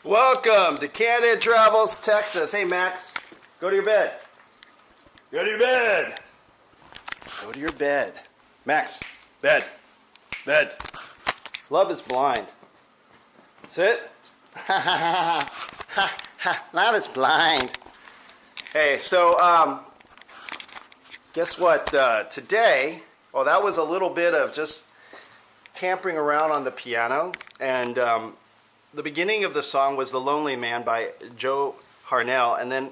Welcome to Candid Travels, Texas. Hey, Max, go to your bed. Go to your bed. Go to your bed. Max, bed. Bed. Love is blind. Sit. Love is blind. Hey, so, guess what? Today, well, that was a little bit of just tampering around on the piano, and the beginning of the song was "The Lonely Man" by Joe Harnell, and then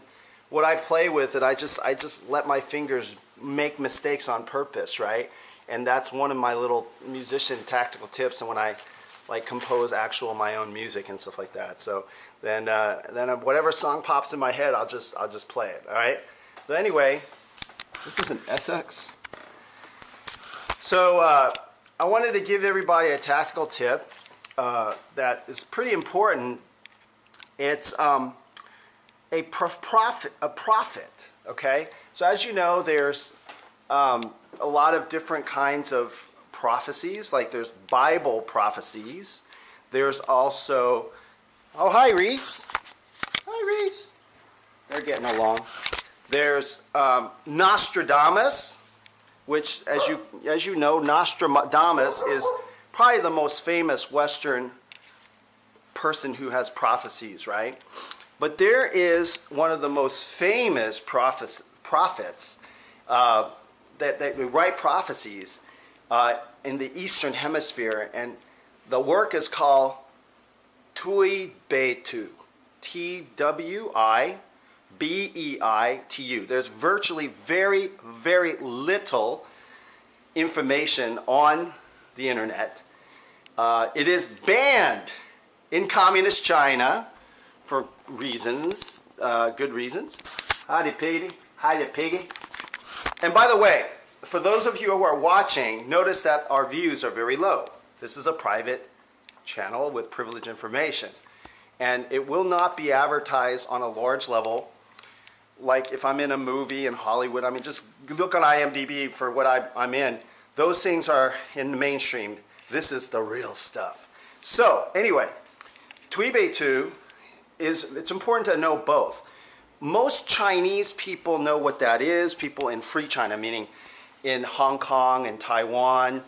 what I play with it, I just let my fingers make mistakes on purpose, right? And that's one of my little musician tactical tips, and when I like compose my own music and stuff like that. So then whatever song pops in my head, I'll just play it. All right. So anyway, this is an SX. So I wanted to give everybody a tactical tip that is pretty important. It's a prophet. Okay. So as you know, there's a lot of different kinds of prophecies. Like there's Bible prophecies. There's also, oh, hi Reese. Hi Reese. They're getting along. There's Nostradamus, which as you know, Nostradamus is probably the most famous Western person who has prophecies, right? But there is one of the most famous prophets that write prophecies in the Eastern Hemisphere, and the work is called Tuibeitu, Twibeitu. There's virtually very, very little information on the internet. It is banned in communist China for reasons, good reasons. Howdy, Piggy. Howdy, Piggy. And by the way, for those of you who are watching, notice that our views are very low. This is a private channel with privileged information. And it will not be advertised on a large level. Like if I'm in a movie in Hollywood, I mean, just look on IMDb for what I'm in. Those things are in the mainstream. This is the real stuff. So anyway, Tuibeitu it's important to know both. Most Chinese people know what that is, people in free China, meaning in Hong Kong and Taiwan,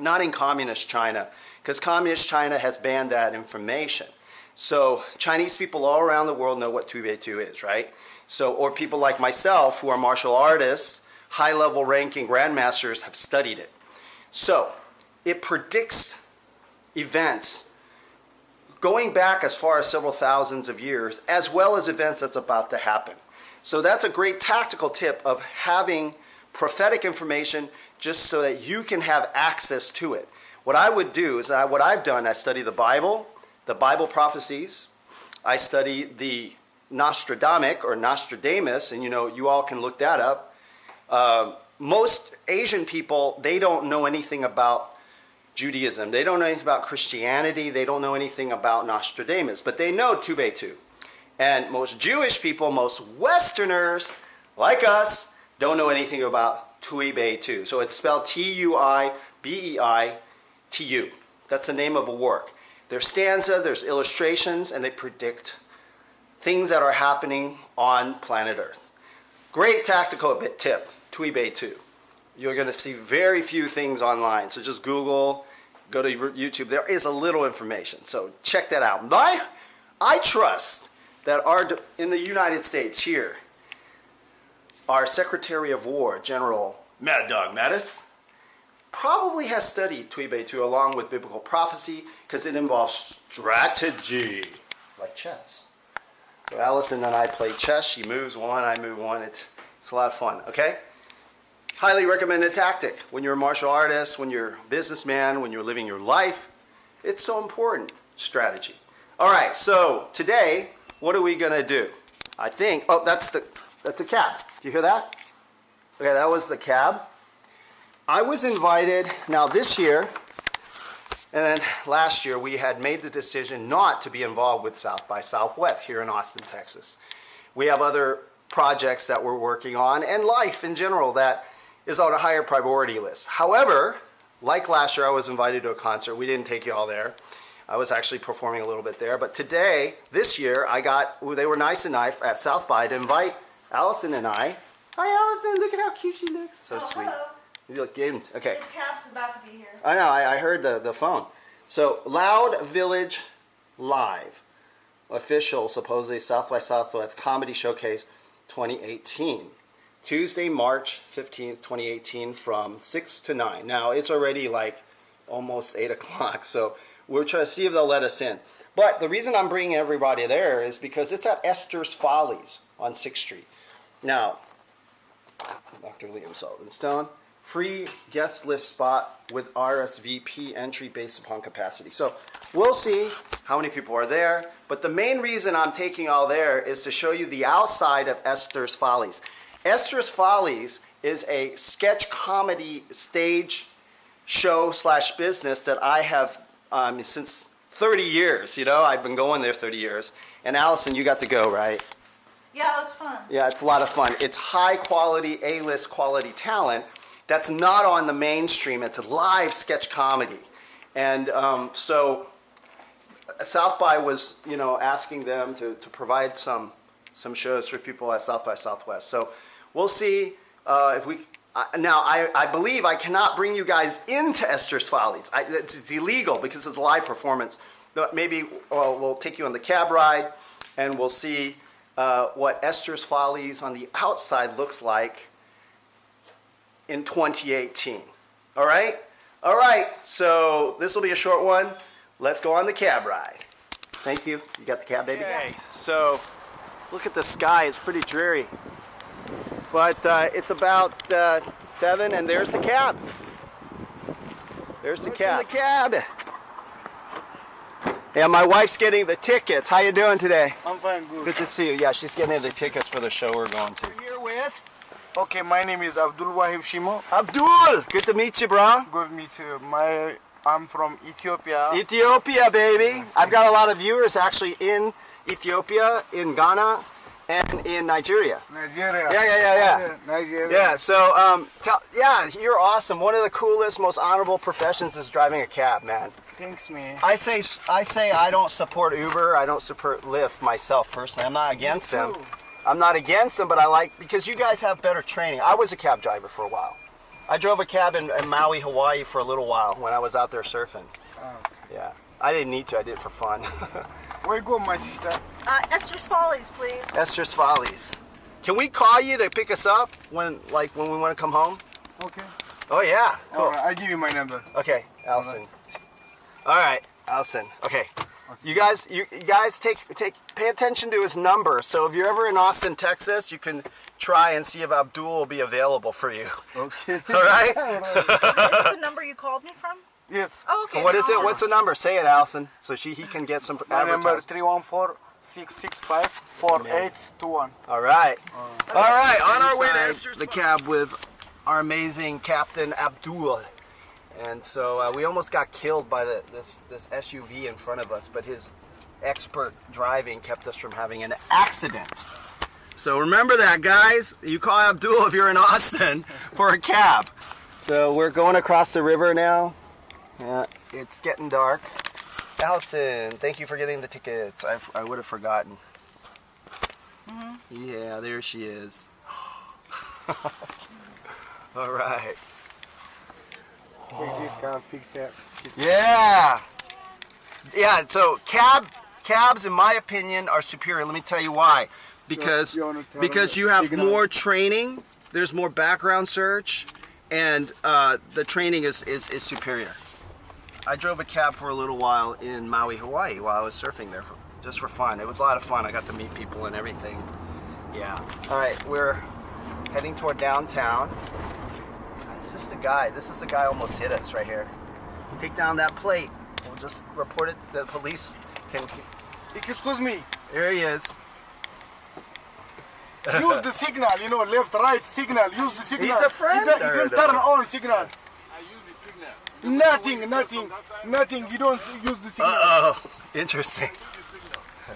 not in communist China, because communist China has banned that information. So Chinese people all around the world know what Tuibeitu is, right? So, or people like myself who are martial artists, high-level ranking grandmasters have studied it. So it predicts events going back as far as several thousands of years, as well as events that's about to happen. So that's a great tactical tip of having prophetic information just so that you can have access to it. What I would do is, what I've done, I study the Bible prophecies, I study the Nostradamus, and you all can look that up. Most Asian people, they don't know anything about Judaism. They don't know anything about Christianity. They don't know anything about Nostradamus, but they know Tuibeitu. And most Jewish people, most Westerners like us, don't know anything about Tuibeitu. So it's spelled Tuibeitu. That's the name of a work. There's stanza, there's illustrations, and they predict things that are happening on planet Earth. Great tactical tip, Tuibeitu. You're going to see very few things online. So just Google, go to YouTube. There is a little information. So check that out. I trust that in the United States here, our Secretary of War, General Mad Dog Mattis, probably has studied Tuibeitu along with biblical prophecy because it involves strategy, like chess. So Allison and I play chess. She moves one, I move one. It's a lot of fun, okay? Highly recommended tactic when you're a martial artist, when you're a businessman, when you're living your life. It's so important, strategy. All right, so today, what are we going to do? I think, oh, that's a cab. Do you hear that? Okay, that was the cab. I was invited, now this year, and then last year, we had made the decision not to be involved with South by Southwest here in Austin, Texas. We have other projects that we're working on, and life in general that is on a higher priority list. However, like last year, I was invited to a concert. We didn't take you all there. I was actually performing a little bit there. But today, this year, they were nice enough at South by to invite Allison and I. Hi, Allison. Look at how cute she looks. So sweet. Hello. You look good. Okay. The cab's about to be here. I know. I heard the phone. So, Loud Village Live, official, supposedly South by Southwest Comedy Showcase 2018. Tuesday, March 15th, 2018 from 6 to 9. Now, it's already like almost 8 o'clock, so we're trying to see if they'll let us in. But the reason I'm bringing everybody there is because it's at Esther's Follies on 6th Street. Now, Dr. Liam Sullivan-Stone, free guest list spot with RSVP entry based upon capacity. So we'll see how many people are there. But the main reason I'm taking all there is to show you the outside of Esther's Follies. Esther's Follies is a sketch comedy stage show / business that I have since 30 years. You know, I've been going there 30 years. And Allison, you got to go, right? Yeah, it was fun. Yeah, it's a lot of fun. It's high quality, A-list quality talent that's not on the mainstream. It's a live sketch comedy. And so South by was, you know, asking them to provide some shows for people at South by Southwest. So we'll see if we... now, I believe I cannot bring you guys into Esther's Follies. It's illegal because it's a live performance. But maybe we'll take you on the cab ride and we'll see what Esther's Follies on the outside looks like in 2018. All right? All right, so this will be a short one. Let's go on the cab ride. Thank you. You got the cab, baby? Okay, so look at the sky. It's pretty dreary. But it's about 7, and there's the cab. There's the cab. The cab. Yeah, my wife's getting the tickets. How you doing today? I'm fine, good. Good to see you. Yeah, she's getting the tickets for the show we're going to. Here with? Okay, my name is Abdul Wahib Shimo. Abdul! Good to meet you, bro. Good to meet you. I'm from Ethiopia. Ethiopia, baby. I've got a lot of viewers actually in Ethiopia, in Ghana, and in Nigeria. Nigeria. Yeah. Nigeria. Yeah, so, you're awesome. One of the coolest, most honorable professions is driving a cab, man. Thanks, man. I say I don't support Uber. I don't support Lyft myself personally. I'm not against them. I'm not against them, but I like, because you guys have better training. I was a cab driver for a while. I drove a cab in Maui, Hawaii for a little while when I was out there surfing. Oh, okay. Yeah. I didn't need to. I did it for fun. Where you go, my sister? Esther's Follies, please. Esther's Follies. Can we call you to pick us up when we want to come home? Okay. Oh, yeah. Cool. All right, I'll give you my number. Okay, Allison. All right, Allison. Okay. You guys pay attention to his number. So if you're ever in Austin, Texas, you can try and see if Abdul will be available for you. Okay. All right? Is this the number you called me from? Yes. Oh, okay. What is it? What's the number? Say it, Allison, so he can get some My number is advertising. 314-665-4821. All right. All right, on our way to Esther's the cab with our amazing Captain Abdul. And so we almost got killed by this SUV in front of us, but his expert driving kept us from having an accident. So remember that, guys. You call Abdul if you're in Austin for a cab. So we're going across the river now. Yeah, it's getting dark. Allison, thank you for getting the tickets. I would have forgotten. Mm-hmm. Yeah, there she is. All right. Yeah. Yeah, so cabs in my opinion are superior. Let me tell you why. Because you have more training, there's more background search, and the training is superior. I drove a cab for a little while in Maui, Hawaii while I was surfing there just for fun. It was a lot of fun. I got to meet people and everything. Yeah. All right, we're heading toward downtown. This is the guy almost hit us right here. Take down that plate. We'll just report it to the police. Excuse me. There he is. Use the signal, left, right signal. Use the signal. He's a friend. You can turn on signal. I use the signal. Nothing. You don't use the signal. Uh-oh. Interesting.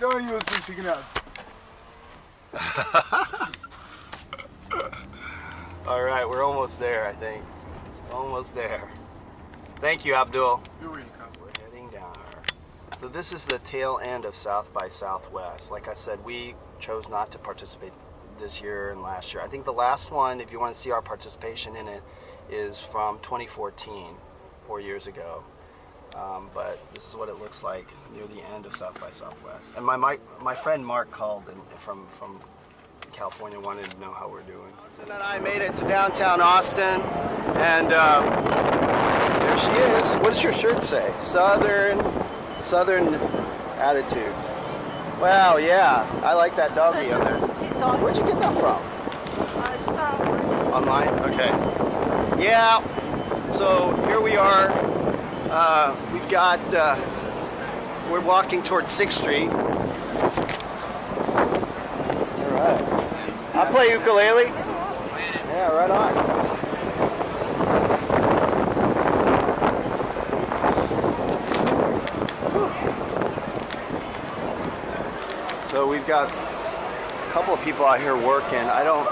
Don't use the signal. All right, we're almost there, I think. Almost there. Thank you, Abdul. You're welcome. We're heading down. So this is the tail end of South by Southwest. Like I said, we chose not to participate this year and last year. I think the last one, if you want to see our participation in it, is from 2014, 4 years ago. But this is what it looks like near the end of South by Southwest. And my friend Mark called from California, wanted to know how we're doing. And then I made it to downtown Austin, and there she is. What does your shirt say? Southern attitude. Wow, yeah, I like that doggy on there. Where'd you get that from? I just got over. Online? Okay. Yeah, so here we are. We've got, we're walking towards 6th Street. All right. I play ukulele. Yeah, right on. So we've got a couple of people out here working. I don't,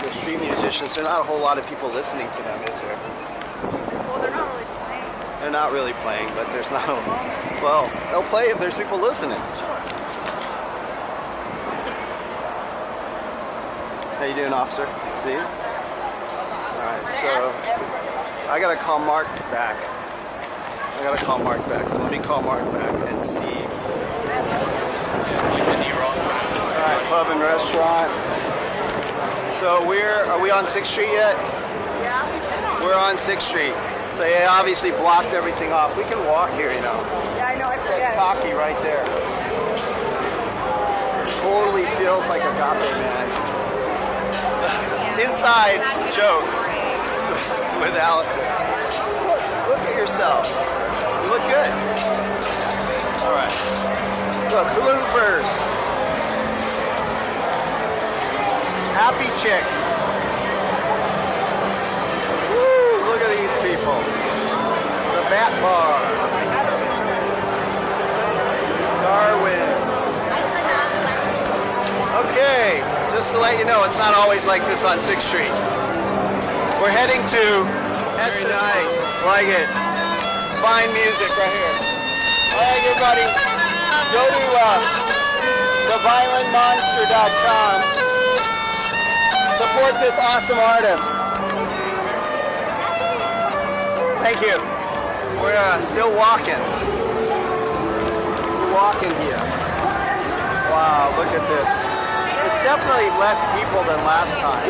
the street musicians, there's not a whole lot of people listening to them, is there? Well, they're not really playing. They're not really playing, but there's not, well, they'll play if there's people listening. Sure. How you doing, officer? Steve? All right, so I gotta call Mark back. So let me call Mark back and see. All right, pub and restaurant. So are we on 6th Street yet? Yeah, we've been on. We're on 6th Street. So they obviously blocked everything off. We can walk here, you know. Yeah, I know, I It says forget. cocky right there. Totally feels like Agape, man. Inside joke with Allison. Look at yourself. You look good. All right. Look, bloopers. Happy chicks. Woo, look at these people. The Bat Bar. Darwin. Okay, just to let you know, it's not always like this on 6th Street. We're heading to Esther Follies. Like it. Fine music right here. All right, everybody, go to theviolentmonster.com. Support this awesome artist. Thank you. We're still walking. We're walking here. Wow, look at this. It's definitely less people than last time.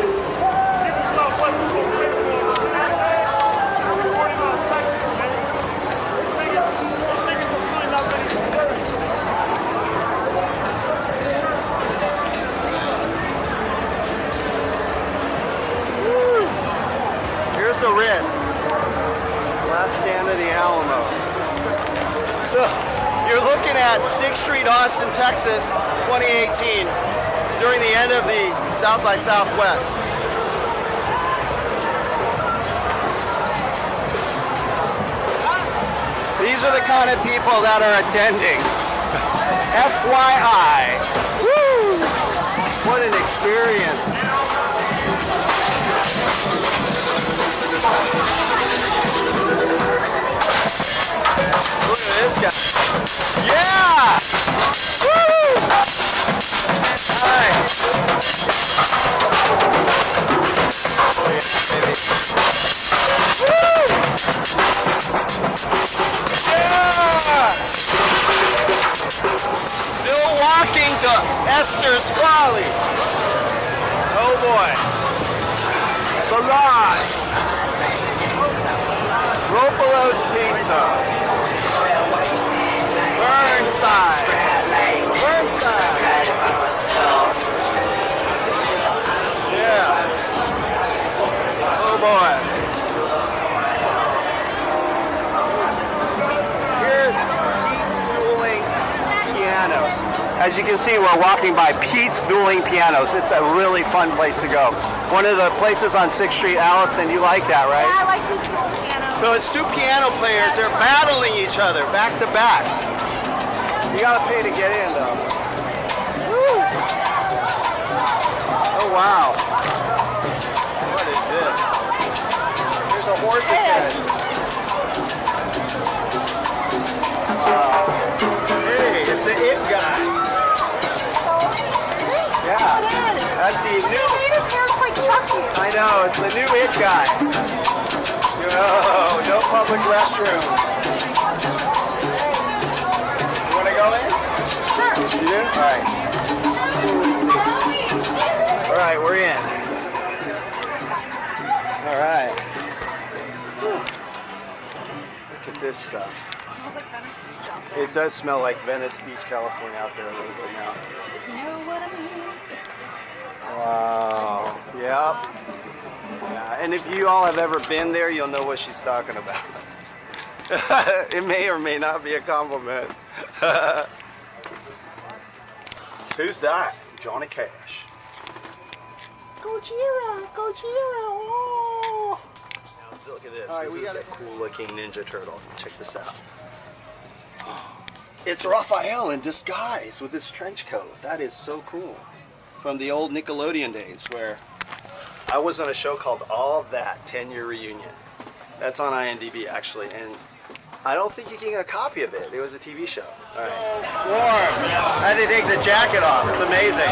Woo. Here's the Ritz. Last stand of the Alamo. So, you're looking at 6th Street, Austin, Texas, 2018. During the end of the South by Southwest. These are the kind of people that are attending. FYI. Woo! What an experience. Look at this guy. Yeah! Woo! Alright. Woo! Yeah! Still walking to Esther's Follies. Oh boy. Garage. Ropolo's Pizza. Burnside. Yeah. Oh boy. Here's Pete's Dueling Pianos. As you can see, we're walking by Pete's Dueling Pianos. It's a really fun place to go. One of the places on 6th Street. Allison, you like that, right? Yeah, I like these little pianos. So it's two piano players. They're battling each other back to back. You gotta pay to get in, though. Woo! Oh wow! What is this? There's a horse's head. Wow. it's the new it guy. No public restroom. You want to go in? Sure. You do? All right. All right, we're in. All right. Look at this stuff. Smells like Venice Beach out there. It does smell like Venice Beach, California out there a little bit now. You know what I mean? Wow. Yep. Yeah. And if you all have ever been there, you'll know what she's talking about. It may or may not be a compliment. Who's that? Johnny Cash. Gojira, Gojira. Oh. Now look at this. All right, This we is gotta- a cool looking Ninja Turtle. Check this out. It's Raphael in disguise with his trench coat. That is so cool. From the old Nickelodeon days where I was on a show called All That 10-Year Reunion. That's on IMDb actually, and I don't think you can get a copy of it. It was a TV show. All right. Warm. I had to take the jacket off. It's amazing. $2.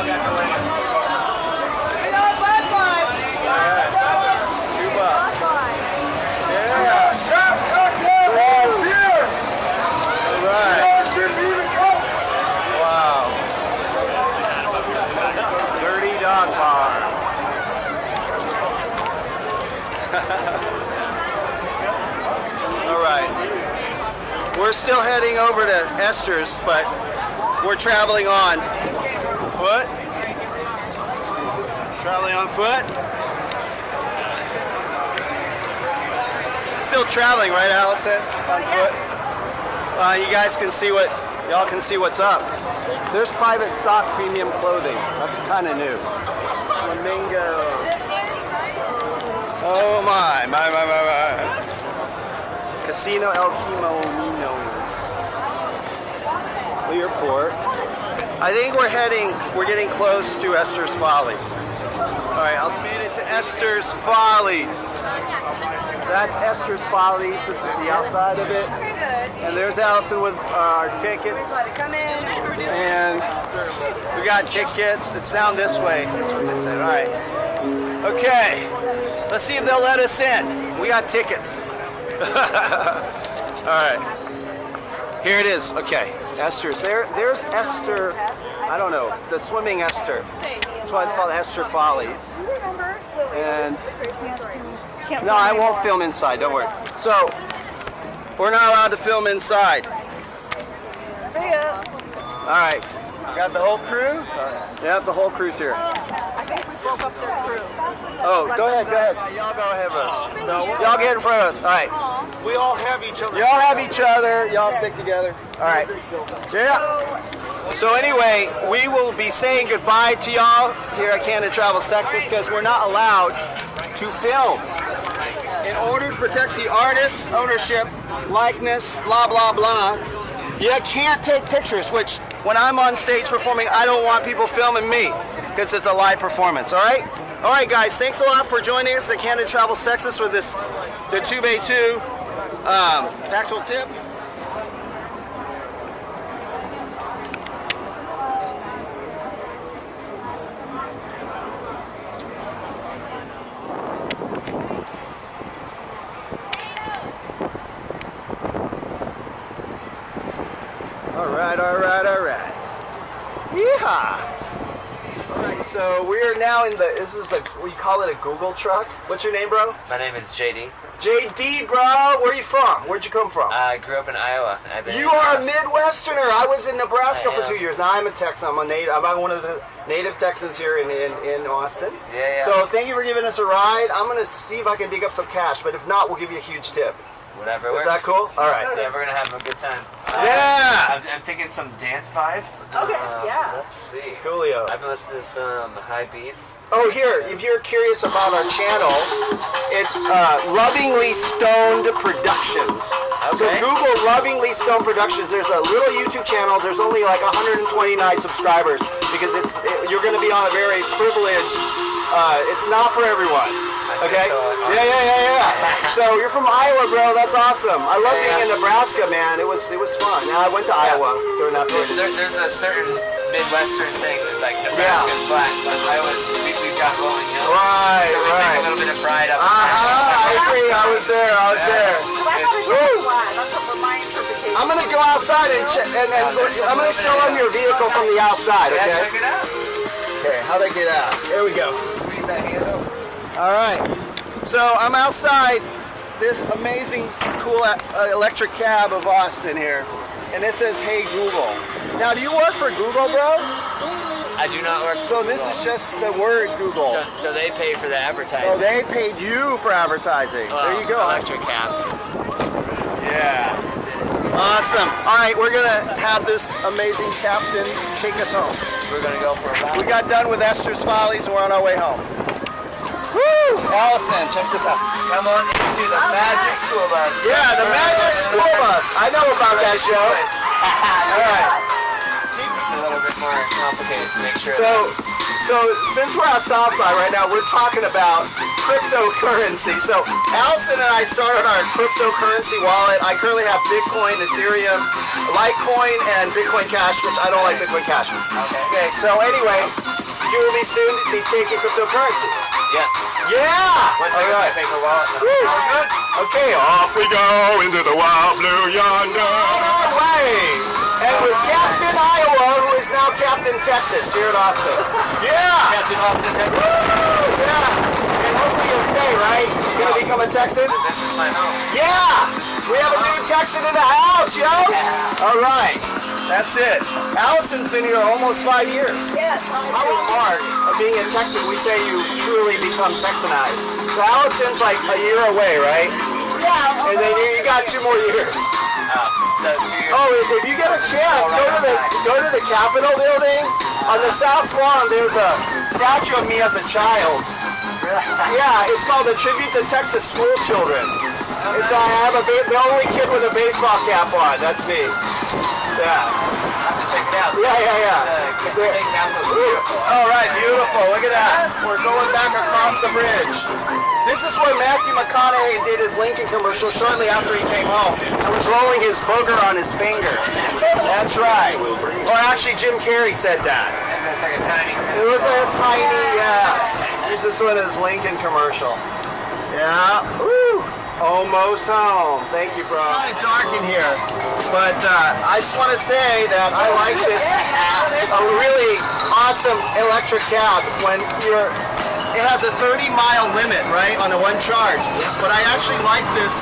Yeah. Right. Wow. Dirty dog bar. All right. We're still heading over to Esther's, but we're traveling on foot. Traveling on foot. Still traveling, right, Allison? On foot. You guys can see y'all can see what's up. There's private stock premium clothing. That's kind of new. Flamingo. Oh my. Casino El Quimino. Clearport. I think we're getting close to Esther's Follies. All right, I'll made it to Esther's Follies. That's Esther's Follies. This is the outside of it. Very good. And there's Allison with our tickets. Let it come in. And we got tickets. It's down this way. That's what they said. All right. Okay. Let's see if they'll let us in. We got tickets. All right. Here it is. Okay. Esther's. There's Esther. I don't know. The swimming Esther. That's why it's called Esther Follies. And no, I won't film inside. Don't worry. So we're not allowed to film inside. See ya. All right. Got the whole crew? Yep, the whole crew's here. I think we broke up their crew. Oh, go ahead. Y'all go ahead of us. Y'all get in front of us. All right. We all have each other. Y'all have each other. Y'all stick together. All right. Yeah. So anyway, we will be saying goodbye to y'all here at Candid Travel Texas because we're not allowed to film. In order to protect the artist's ownership, likeness, blah, blah, blah, you can't take pictures, which when I'm on stage performing, I don't want people filming me because it's a live performance, all right? All right, guys, thanks a lot for joining us at Candid Travel Texas for the 2x2 actual tip. All right. Yeehaw! All right, so we are now in we call it a Google truck. What's your name, bro? My name is JD. JD, bro. Where are you from? Where'd you come from? I grew up in Iowa. I've been You are a Midwesterner. I was in Nebraska I for am. 2 years. Now I'm a Texan. I'm one of the native Texans here in Austin. Yeah. So thank you for giving us a ride. I'm going to see if I can dig up some cash, but if not, we'll give you a huge tip. Whatever. Is that cool? All right. Yeah, we're gonna have a good time. Yeah! I'm thinking some dance vibes. Okay, yeah. Let's see. Coolio. I've been listening to some high beats. Oh, here, if you're curious about our channel, it's Lovingly Stoned Productions. So Okay. Google Lovingly Stoned Productions. There's a little YouTube channel. There's only like 129 subscribers because you're going to be on a very privileged. It's not for everyone. I Okay. So, Yeah. So you're from Iowa, bro. That's awesome. I love being in Nebraska, man. It was fun. Now I went to Iowa during that period. There's a certain Midwestern thing that like Nebraska's flat, but we've got rolling hills. Right, So we take right. a little bit of pride up. I agree. I was there. I thought it's all flat. That's what my interpretation. I'm gonna go outside and I'm gonna show them your vehicle from the outside. Yeah, Okay. check it out. Okay. How'd I get out? There we go. Squeeze that hand over. All right. So I'm outside this amazing, cool electric cab of Austin here, and it says, "Hey Google." Now, do you work for Google, bro? I do not work. So this is just the word Google. So they pay for the advertising. Oh, they paid you for advertising. There you go. Electric cab. Yeah. Awesome. All right, we're gonna have this amazing captain take us home. We're gonna go for a ride. We got done with Esther's Follies and we're on our way home. Woo! Allison, check this out. Come on into the Magic School Bus. Yeah, the Magic School Bus. I know about that show. All right. It's a little bit more complicated to make sure. So since we're at South by right now, we're talking about cryptocurrency. So Allison and I started our cryptocurrency wallet. I currently have Bitcoin, Ethereum, Litecoin, and Bitcoin Cash, which I don't like Bitcoin Cash. Okay. So anyway, you will be soon be taking cryptocurrency. Yes. Yeah. Once I get my paper wallet. Woo. Okay, off we go into the wild blue yonder. All right. And with Captain Iowa, who is now Captain Texas here in Austin. Yeah. Captain Austin, Texas. Woo. Yeah. And hopefully you'll stay, right? You're gonna become a Texan? This is my home. Yeah. We have a new Texan in the house, yo. Yeah. All right. That's it. Allison's been here almost 5 years. Yes. How about Mark of being a Texan? We say you truly become Texanized. So Allison's like a year away, right? Yeah. And then you got 2 more years. Oh, if you get a chance, go to the Capitol building. On the South Lawn, there's a statue of me as a child. Yeah, it's called a tribute to Texas school children. It's I have the only kid with a baseball cap on. That's me. Yeah. Check it out. Yeah. All right, beautiful. Look at that. We're going back across the bridge. This is where Matthew McConaughey did his Lincoln commercial shortly after he came home and was rolling his booger on his finger. That's right. Or actually, Jim Carrey said that. It's like a tiny. It was like a tiny, yeah. This is one of his Lincoln commercial. Yeah. Woo. Almost home. Thank you, bro. It's kind of dark in here, but I just want to say that I like this a really awesome electric cab when it has a 30-mile limit, right, on the one charge. But I actually like this.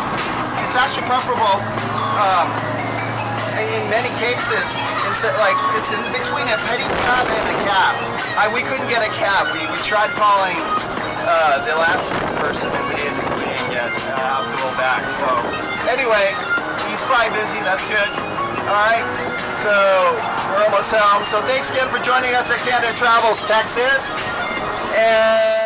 It's actually preferable in many cases. It's in between a pedicab and a cab. We couldn't get a cab. We tried calling the last person and we didn't get to go back. So anyway, he's probably busy. That's good. All right. So we're almost home. So thanks again for joining us at Candid Travels, Texas. And